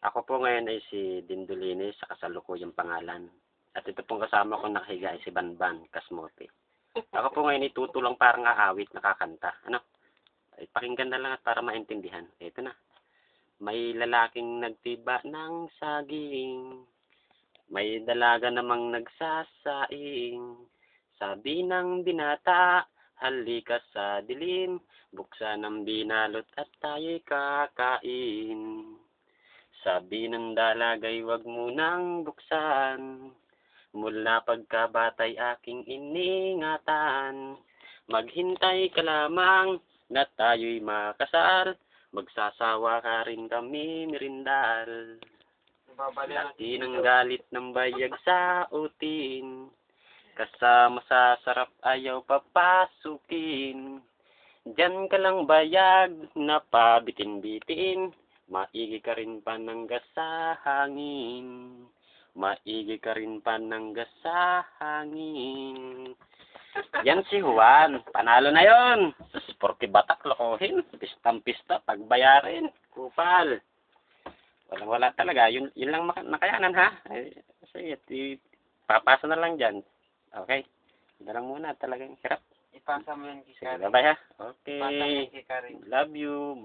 Ako po ngayon ay si Dindolini sa kasalukuyang pangalan. At ito pong kasama ko nakahiga ay si Banban Kasmote. Ako po ngayon itutulang parang aawit nakakanta. Ano? Ay pakinggan na lang at para maintindihan. Ito na. May lalaking nagtiba ng saging. May dalaga namang nagsasaing. Sabi ng binata, halika sa dilim. Buksan ang binalot at tayo'y kakain. Sabi ng dalagay wag munang buksan, mula pagkabatay aking iningatan. Maghintay ka lamang na tayo'y makasal, magsasawa ka rin kami merindal. Laki ng galit ng bayag sa utin, kasama sa sarap ayaw papasukin. Diyan ka lang bayag na pabitin-bitin, maigi ka rin panangga sa hangin. Maigi ka rin panangga sa hangin. Yan si Juan. Panalo na yon. Sporty batak, lokohin. Pistang-pista, pagbayarin. Kupal. Wala talaga. Yun lang nakayanan, ha? Sige, papasa na lang dyan. Okay? Ito lang muna. Talagang hirap. Ipasa mo yan kay Sige, Karen. bye-bye, ha? Ipasa mo Okay. yan kay Karen. Love you.